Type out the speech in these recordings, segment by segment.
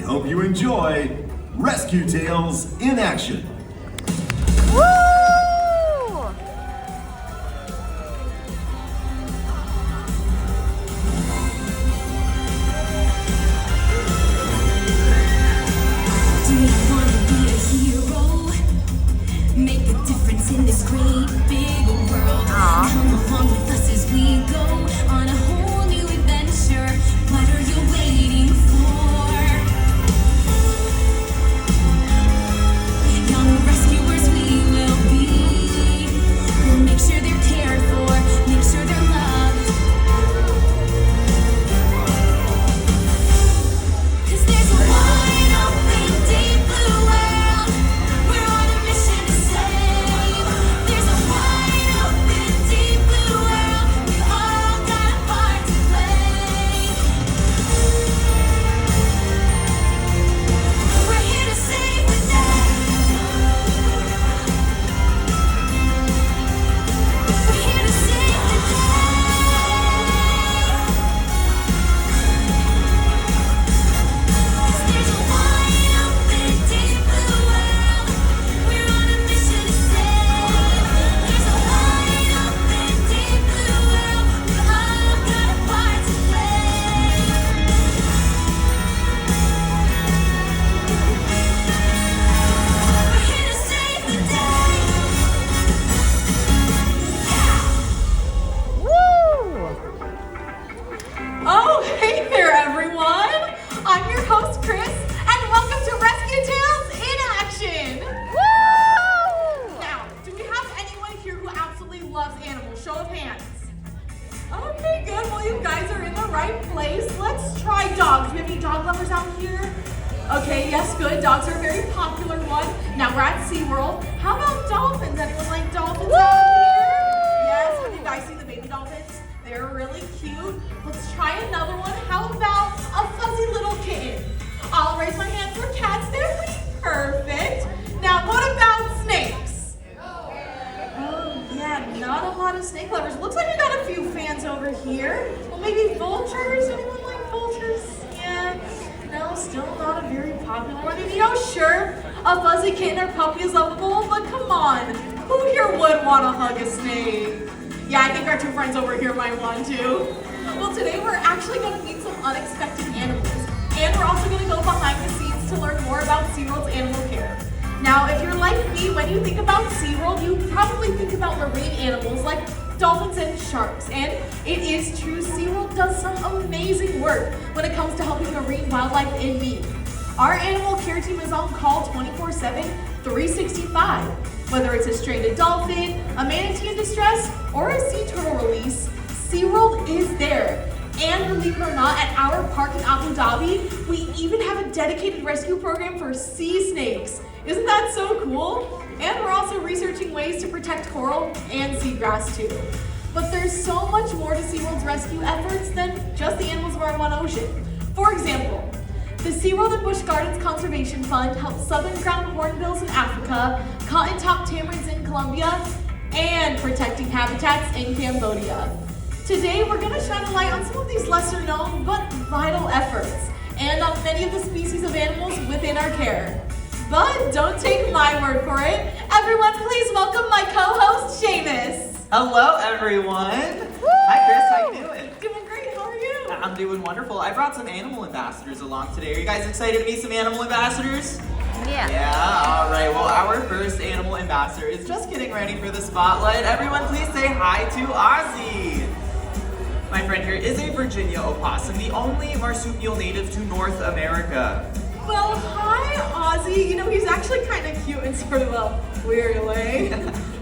hope you enjoy Rescue Tales in action. Woo! Do you want to be a hero? Make a difference in this great big world. Come along with us as we go on a whole new adventure. What are you waiting for? Young rescuers we will be. We'll make sure they're cared for, make sure they're loved. 'Cause there's a wide open deep blue world. We're on a mission to save. There's a wide open deep blue world. We all got a part to play. We're here to save the day. We're here to save the day. There's a wide open deep blue world. We're on a mission to save. There's a wide open deep blue world. We all got a part to play. We're here to save the day. Woo! Oh, hey there, everyone! I'm your host, Chris, and welcome to Rescue Tales in Action! Woo! Now, do we have anyone here who absolutely loves animals? Show of hands. Okay, good. Well, you guys are in the right place. Let's try dogs. Do we have any dog lovers out here? Okay, yes, good. Dogs are a very popular one. Now, we're at SeaWorld. How about dolphins? Anyone like dolphins out here? Yes, have you guys seen the baby dolphins? They're really cute. Let's try another one. How about a fuzzy little kitten? I'll raise my hand for cats. They're pretty perfect. Now, what about snakes? Oh, yeah, not a lot of snake lovers. Looks like we got a few fans over here. Well, maybe vultures? Anyone like vultures? Yeah. No, still not a very popular one. And sure, a fuzzy kitten or puppy is lovable, but come on. Who here would want to hug a snake? Yeah, I think our two friends over here might want to. Well, today we're actually going to meet some unexpected animals. And we're also going to go behind the scenes to learn more about SeaWorld's animal care. Now, if you're like me, when you think about SeaWorld, you probably think about marine animals like dolphins and sharks. And it is true, SeaWorld does some amazing work when it comes to helping marine wildlife in need. Our animal care team is on call 24/7, 365. Whether it's a stranded dolphin, a manatee in distress, or a sea turtle release, SeaWorld is there. And believe it or not, at our park in Abu Dhabi, we even have a dedicated rescue program for sea snakes. Isn't that so cool? And we're also researching ways to protect coral and seagrass too. But there's so much more to SeaWorld's rescue efforts than just the animals of our one ocean. For example, the SeaWorld and Busch Gardens Conservation Fund helps southern ground hornbills in Africa, cotton-top tamarins in Colombia, and protecting habitats in Cambodia. Today, we're going to shine a light on some of these lesser-known but vital efforts, and on many of the species of animals within our care. But don't take my word for it. Everyone, please welcome my co-host, Seamus. Hello, everyone. Hi, Chris. How you doing? Doing great. How are you? I'm doing wonderful. I brought some animal ambassadors along today. Are you guys excited to meet some animal ambassadors? Yeah. Yeah. All right. Well, our first animal ambassador is just getting ready for the spotlight. Everyone, please say hi to Ozzy. My friend here is a Virginia opossum, the only marsupial native to North America. Well, hi, Ozzy. He's actually kind of cute in sort of a weird way.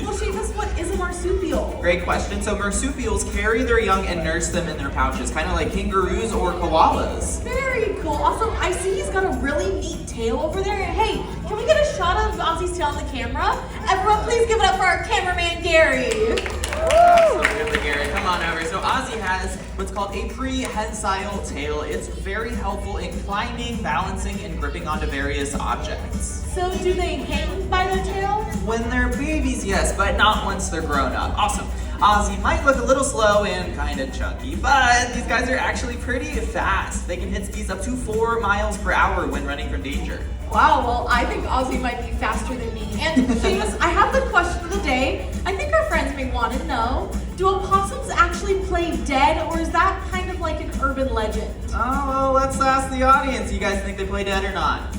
Well, Seamus, what is a marsupial? Great question. So marsupials carry their young and nurse them in their pouches, kind of like kangaroos or koalas. Very cool. Also, I see he's got a really neat tail over there. Hey, can we get a shot of Ozzy's tail on the camera? Everyone, please give it up for our cameraman, Gary. Absolutely, Gary. Come on over. So Ozzy has what's called a prehensile tail. It's very helpful in climbing, balancing, and gripping onto various objects. So do they hang by their tail? When they're babies, yes, but not once they're grown up. Awesome. Ozzy might look a little slow and kind of chunky, but these guys are actually pretty fast. They can hit speeds up to 4 miles per hour when running from danger. Wow, well, I think Ozzy might be faster than me. And Seamus, I have the question of the day. I think our friends may want to know, do opossums actually play dead, or is that kind of like an urban legend? Oh, well, let's ask the audience. You guys think they play dead or not?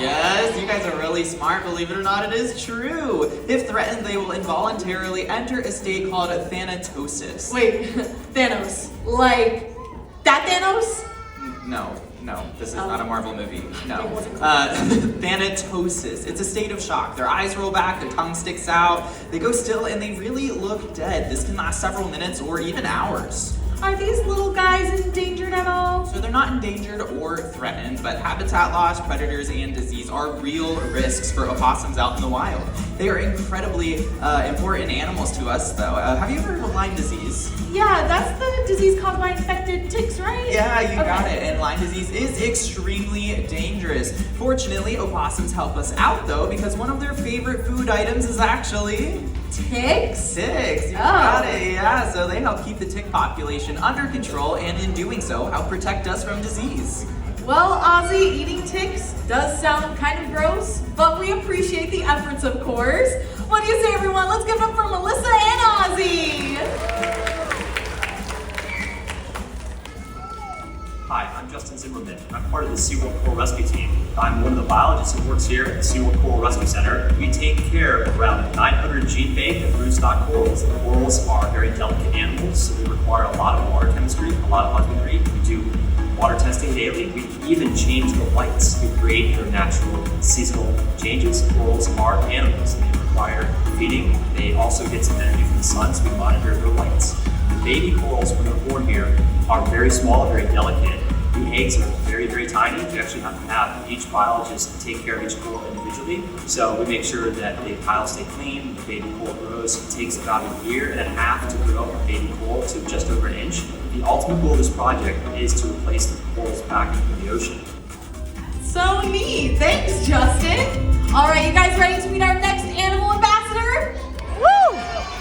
Yes, you guys are really smart. Believe it or not, it is true. If threatened, they will involuntarily enter a state called thanatosis. Wait, Thanos. Like, that Thanos? No, this is not a Marvel movie. No. It wasn't. Thanatosis. It's a state of shock. Their eyes roll back, their tongue sticks out, they go still, and they really look dead. This can last several minutes or even hours. Are these little guys endangered at all? So they're not endangered or threatened, but habitat loss, predators, and disease are real risks for opossums out in the wild. They are incredibly important animals to us, though. Have you ever heard of Lyme disease? Yeah, that's the disease caused by infected ticks, right? Yeah, you got it. And Lyme disease is extremely dangerous. Fortunately, opossums help us out, though, because one of their favorite food items is actually Ticks? ticks. You got it, yeah. So they help keep the tick population under control, and in doing so, help protect us from disease. Well, Ozzy, eating ticks does sound kind of gross, but we appreciate the efforts, of course. What do you say, everyone? Let's give it up for Melissa and Ozzy. Hi, I'm Justin Zimmerman. I'm part of the SeaWorld Coral Rescue Team. I'm one of the biologists who works here at the SeaWorld Coral Rescue Center. We take care of around 900 gene-baked and rootstock corals. The corals are very delicate animals, so they require a lot of water chemistry, a lot of husbandry. We do water testing daily. We even change the lights to create their natural seasonal changes. Corals are animals, and they require feeding. They also get some energy from the sun, so we monitor their lights. The baby corals, when they're born here, are very small, very delicate. The eggs are very, very tiny. We actually have to have each biologist take care of each coral individually. So we make sure that the piles stay clean, the baby coral grows. It takes about 1.5 years to grow a baby coral to just over 1 inch. The ultimate goal of this project is to replace the corals back in the ocean. So neat. Thanks, Justin. All right, you guys ready to meet our next animal ambassador? Woo!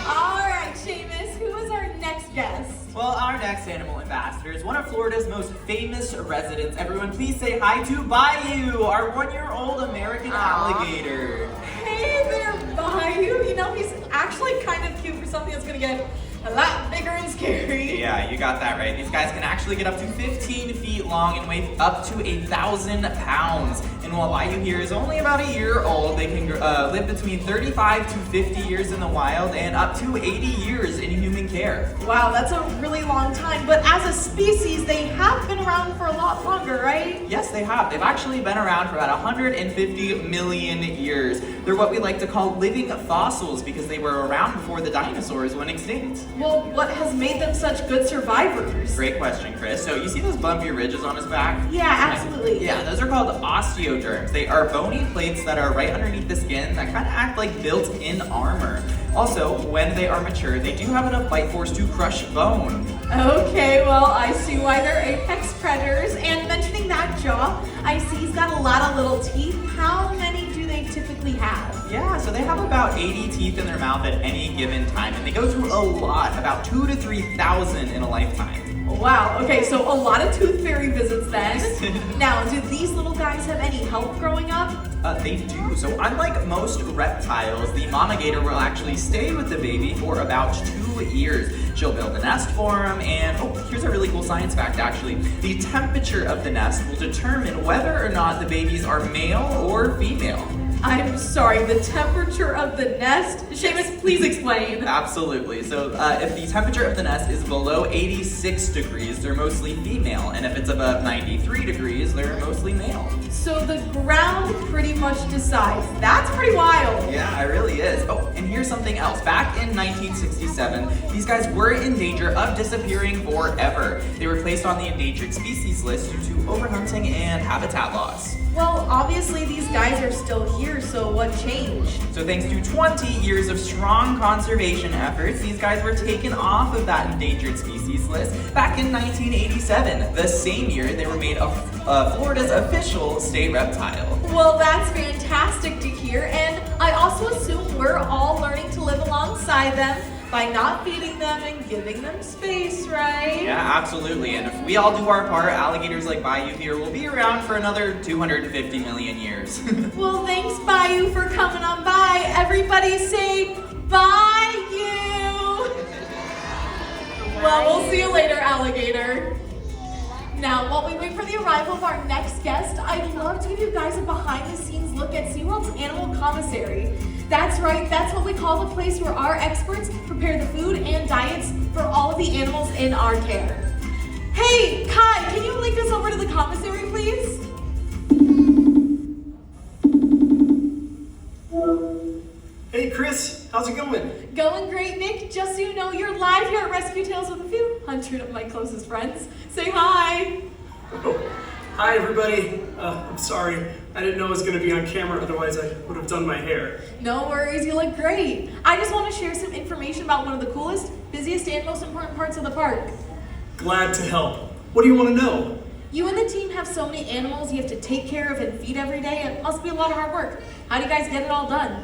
All right, Seamus, who is our next guest? Well, our next animal ambassador is one of Florida's most famous residents. Everyone, please say hi to Bayou, our 1-year-old American alligator. Hey there, Bayou. You know, he's actually kind of cute for something that's gonna get a lot bigger and scary. Yeah, you got that right. These guys can actually get up to 15 feet long and weigh up to 1,000 pounds. And while Bayou here is only about 1 year old, they can live between 35 to 50 years in the wild and up to 80 years in human care. Wow, that's a really long time. But as a species, they have been around for a lot longer, right? Yes, they have. They've actually been around for about 150 million years. They're what we like to call living fossils because they were around before the dinosaurs went extinct. Well, what has made them such good survivors? Great question, Chris. So you see those bumpy ridges on his back? Yeah, absolutely. Yeah, those are called osteoderms. They are bony plates that are right underneath the skin that kind of act like built-in armor. Also, when they are mature, they do have enough bite force to crush bone. Okay, well, I see why they're apex predators. And mentioning that jaw, I see he's got a lot of little teeth. How many do they typically have? Yeah, so they have about 80 teeth in their mouth at any given time, and they go through a lot, about 2,000 to 3,000 in a lifetime. Wow, okay, so a lot of tooth fairy visits then. Now, do these little guys have any help growing up? They do. So unlike most reptiles, the mama gator will actually stay with the baby for about 2 years. She'll build a nest for him, and here's a really cool science fact actually. The temperature of the nest will determine whether or not the babies are male or female. I'm sorry, the temperature of the nest? Seamus, please explain. Absolutely. So if the temperature of the nest is below 86 degrees, they're mostly female. And if it's above 93 degrees, they're mostly male. So the ground pretty much decides. That's pretty wild. Yeah, it really is. Oh, and here's something else. Back in 1967, these guys were in danger of disappearing forever. They were placed on the endangered species list due to overhunting and habitat loss. Well, obviously these guys are still here, so what changed? So thanks to 20 years of strong conservation efforts, these guys were taken off of that endangered species list back in 1987. The same year, they were made Florida's official state reptile. Well, that's fantastic to hear, and I also assume we're all learning to live alongside them. by not feeding them and giving them space, right? Yeah, absolutely. And if we all do our part, alligators like Bayou here will be around for another 250 million years. Well, thanks, Bayou, for coming on by. Everybody say Bayou. Well, we'll see you later, alligator. Now, while we wait for the arrival of our next guest, I'd love to give you guys a behind-the-scenes look at SeaWorld's Animal Commissary. That's right, that's what we call the place where our experts prepare the food and diets for all of the animals in our care. Hey, Kai, can you link us over to the commissary, please? Hey Chris, how's it going? Going great, Nick. Just so you know, you're live here at Rescue Tales with a few hundred of my closest friends. Say hi. Oh, hi everybody. I'm sorry, I didn't know I was going to be on camera, otherwise I would have done my hair. No worries, you look great. I just want to share some information about one of the coolest, busiest, and most important parts of the park. Glad to help. What do you want to know? You and the team have so many animals you have to take care of and feed every day. It must be a lot of hard work. How do you guys get it all done?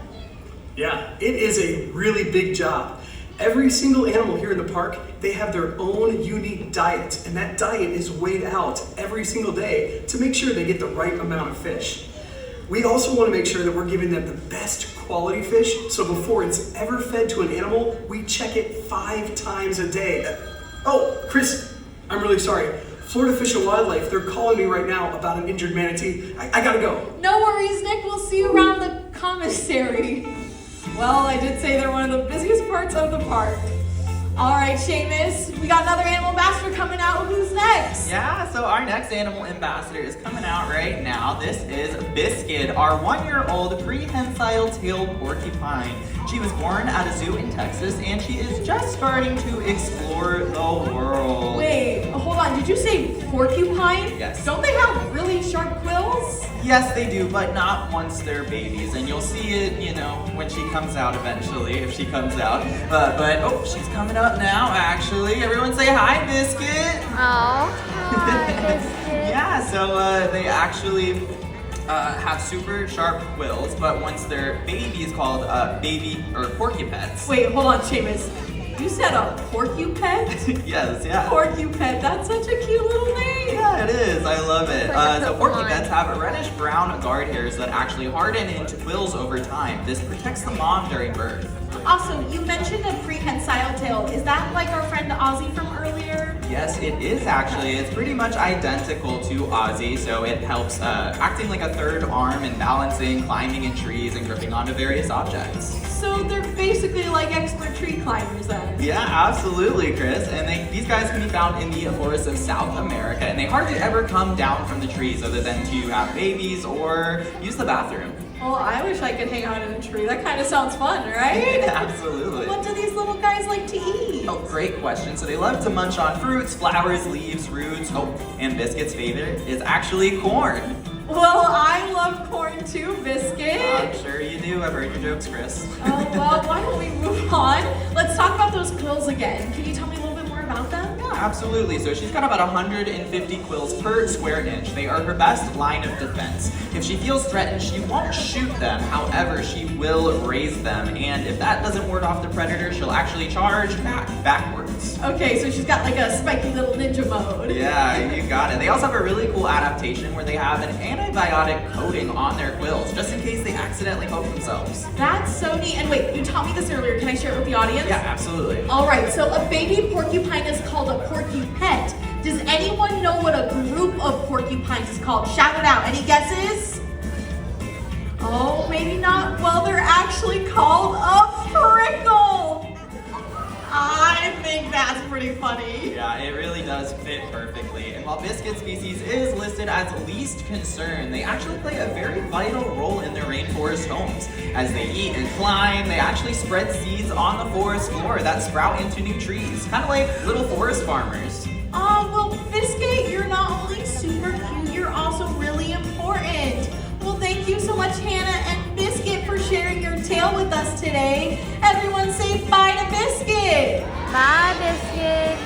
Yeah, it is a really big job. Every single animal here in the park, they have their own unique diet, and that diet is weighed out every single day to make sure they get the right amount of fish. We also want to make sure that we're giving them the best quality fish, so before it's ever fed to an animal, we check it 5 times a day. Oh, Chris, I'm really sorry. Florida Fish and Wildlife, they're calling me right now about an injured manatee. I gotta go. No worries, Nick. We'll see you around the commissary. Well, I did say they're one of the busiest parts of the park. All right, Seamus, we got another animal ambassador coming out. Who's next? Yeah, so our next animal ambassador is coming out right now. This is Biscuit, our 1-year-old prehensile tailed porcupine. She was born at a zoo in Texas, and she is just starting to explore the world. Wait, hold on. Did you say porcupine? Yes. Don't they have really sharp quills? Yes, they do, but not once they're babies, and you'll see it, you know, when she comes out eventually, if she comes out. But oh, she's coming up now, actually. Everyone say hi, Biscuit. Oh, hi, Biscuit. Yeah, so they actually have super sharp quills, but once they're babies, called baby or porcupets. Wait, hold on, Seamus. You said a porcupet? Yes, yeah. Porcupet, that's such a cute little name. Yeah, it is. I love it. Like a So Pokemon. porcupets have reddish-brown guard hairs that actually harden into quills over time. This protects the mom during birth. Awesome. You mentioned a prehensile tail. Is that like our friend Ozzy from earlier? Yes, it is actually. It's pretty much identical to Ozzy, so it helps acting like a third arm and balancing, climbing in trees, and gripping onto various objects. So they're basically like expert tree climbers then. Yeah, absolutely, Chris. And these guys can be found in the forests of South America, and they hardly ever come down from the trees other than to have babies or use the bathroom. Well, I wish I could hang out in a tree. That kind of sounds fun, right? Absolutely. What do these little guys like to eat? Oh, great question. So they love to munch on fruits, flowers, leaves, roots. Oh, and Biscuit's favorite is actually corn. Well, I love corn too, Biscuit. I'm sure you do. I've heard your jokes, Chris. Oh, well, why don't we move on? Let's talk about those quills again. Can you tell me a little bit more about them? Yeah, absolutely. So she's got about 150 quills per square inch. They are her best line of defense. If she feels threatened, she won't shoot them. However, she will raise them. And if that doesn't ward off the predator, she'll actually charge backwards. Okay, so she's got like a spiky little ninja mode. Yeah, you got it. They also have a really cool adaptation where they have an antibiotic coating on their quills, just in case they accidentally poke themselves. That's so neat. And wait, you taught me this earlier. Can I share it with the audience? Yeah, absolutely. All right, so a baby porcupine is called a porcupet. Does anyone know what a group of porcupines is called? Shout it out. Any guesses? Oh, maybe not. Well, they're actually called a prickle. I think that's pretty funny. Yeah, it really does fit perfectly. And while Biscuit species is listed as least concern, they actually play a very vital role in their rainforest homes. As they eat and climb, they actually spread seeds on the forest floor that sprout into new trees, kind of like little forest farmers. Oh, well, Biscuit, you're not only super cute, you're also really important. Well, thank you so much, Hannah and Biscuit, for sharing your tale with us today. Everyone say bye to Biscuit. Bye, Biscuit.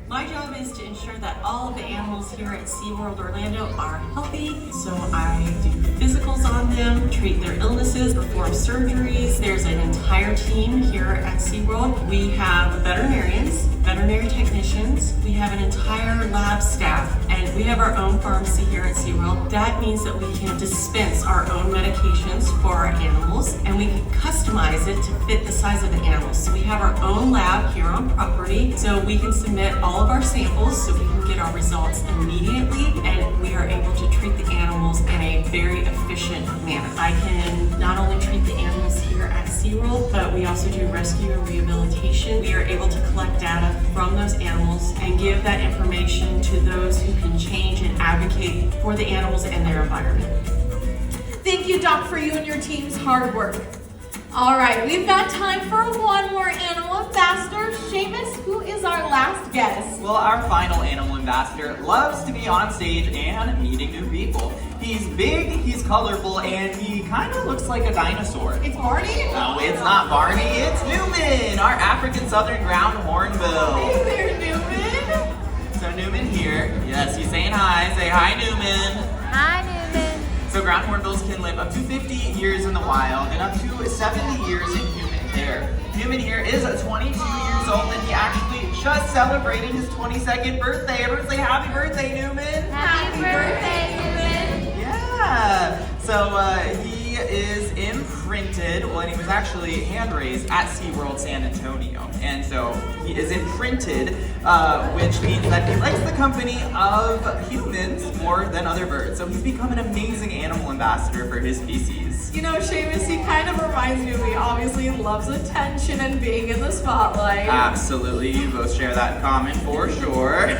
My job is to ensure that all of the animals here at SeaWorld Orlando are healthy. So I do physicals on them, treat their illnesses, perform surgeries. There's an entire team here at SeaWorld. We have veterinarians, veterinary technicians. We have an entire lab staff, and we have our own pharmacy here at SeaWorld. That means that we can dispense our own medications for our animals, and we can customize it to fit the size of the animals. So we have our own lab here on property, so we can submit all of our samples so we can get our results immediately, and we are able to treat the animals in a very efficient manner. I can not only treat the animals here at SeaWorld, but we also do rescue and rehabilitation. We are able to collect data from those animals and give that information to those who can change and advocate for the animals and their environment. Thank you, Doc, for you and your team's hard work. All right, we've got time for one more animal ambassador. Seamus, who is our last guest? Well, our final animal ambassador loves to be on stage and meeting new people. He's big, he's colorful, and he kind of looks like a dinosaur. It's Barney? No, it's not Barney, it's Newman, our African Southern ground hornbill. Hey there, Newman. So Newman here, yes, he's saying hi. Say hi, Newman. Hi, Newman. So ground hornbills can live up to 50 years in the wild and up to 70 years in human care. Newman here is 22 years old, and he actually just celebrated his 22nd birthday. Everyone say happy birthday, Newman. Happy birthday, Newman. Yeah. So he is imprinted, well, and he was actually hand raised at SeaWorld San Antonio. And so he is imprinted, which means that he likes the company of humans more than other birds. So he's become an amazing animal ambassador for his species. You know, Seamus, he kind of reminds me of me. Obviously, he loves attention and being in the spotlight. Absolutely, you both share that in common for sure.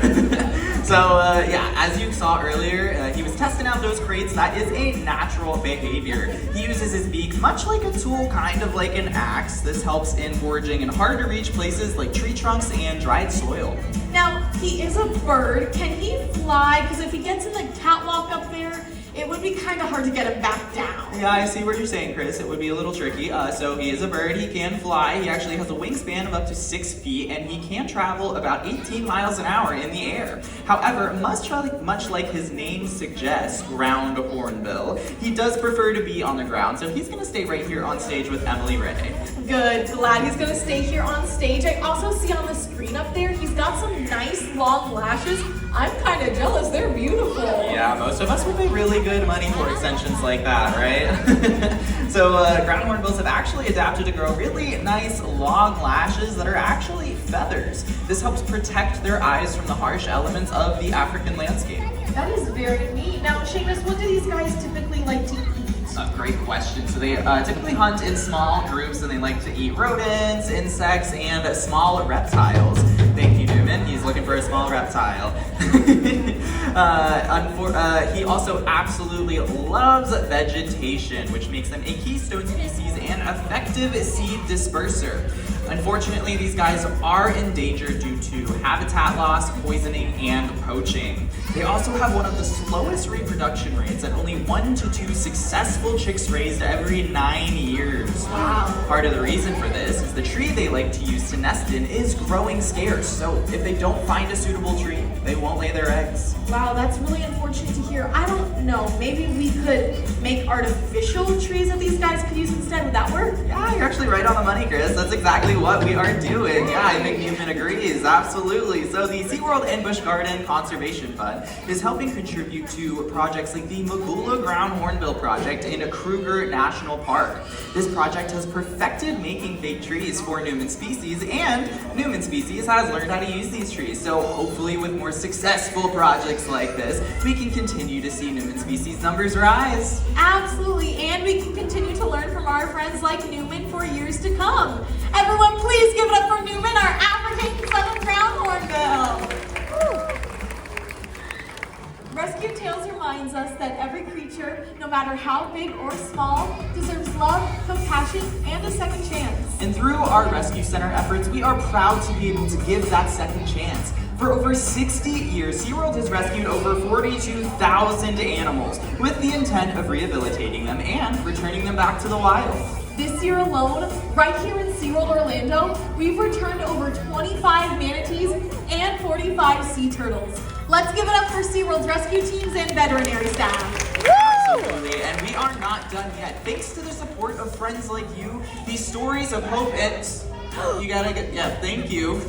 So yeah, as you saw earlier, he was testing out those crates. That is a natural behavior. He uses his beak much like a tool, kind of like an axe. This helps in foraging in hard to reach places like tree trunks and dried soil. Now, he is a bird. Can he fly? Because if he gets in the catwalk up there, it would be kind of hard to get him back down. Yeah, I see what you're saying, Chris. It would be a little tricky. So he is a bird. He can fly. He actually has a wingspan of up to 6 feet, and he can travel about 18 miles an hour in the air. However, much like his name suggests, ground hornbill, he does prefer to be on the ground. So he's going to stay right here on stage with Emily Ray. Good. Glad he's going to stay here on stage. I also see on the screen up there, he's got some nice long lashes. I'm kind of jealous. They're beautiful. Yeah, most of us would pay really good money for extensions like that, right? So ground hornbills have actually adapted to grow really nice long lashes that are actually feathers. This helps protect their eyes from the harsh elements of the African landscape. That is very neat. Now, Seamus, what do these guys typically like to eat? Great question. So they typically hunt in small groups, and they like to eat rodents, insects, and small reptiles. Thank you, Newman. He's looking for a small reptile. He also absolutely loves vegetation, which makes them a keystone species and effective seed disperser. Unfortunately, these guys are endangered due to habitat loss, poisoning, and poaching. They also have one of the slowest reproduction rates, at only 1 to 2 successful chicks raised every 9 years. Wow. Part of the reason for this is the tree they like to use to nest in is growing scarce, so if they don't find a suitable tree, they won't lay their eggs. Wow, that's really unfortunate to hear. I don't know, maybe we could make artificial trees that these guys could use instead. Would that work? Yeah, you're actually right on the money, Chris. That's exactly what we are doing. Yeah, I think Newman agrees. Absolutely. So the SeaWorld and Busch Garden Conservation Fund is helping contribute to projects like the Magula Ground Hornbill Project in Kruger National Park. This project has perfected making fake trees for Newman species, and Newman species has learned how to use these trees. So hopefully with more successful projects like this, we can continue to see Newman species numbers rise. Absolutely, and we can continue to learn from our friends like Newman for years to come. Everyone, please give it up for Newman, our African Southern ground hornbill. Rescue Tales reminds us that every creature, no matter how big or small, deserves love, compassion, and a second chance. And through our Rescue Center efforts, we are proud to be able to give that second chance. For over 60 years, SeaWorld has rescued over 42,000 animals with the intent of rehabilitating them and returning them back to the wild. This year alone, right here in SeaWorld Orlando, we've returned over 25 manatees and 45 sea turtles. Let's give it up for SeaWorld's rescue teams and veterinary staff. Absolutely, and we are not done yet. Thanks to the support of friends like you, these stories of hope and... You gotta get, yeah, thank you.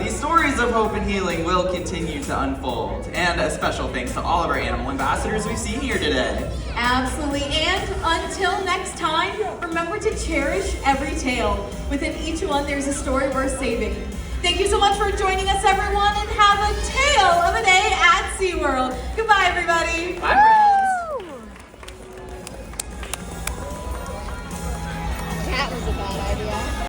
These stories of hope and healing will continue to unfold. And a special thanks to all of our animal ambassadors we've seen here today. Absolutely, and until next time, remember to cherish every tale. Within each one, there's a story worth saving. Thank you so much for joining us, everyone, and have a tale of a day at SeaWorld. Goodbye, everybody. Bye.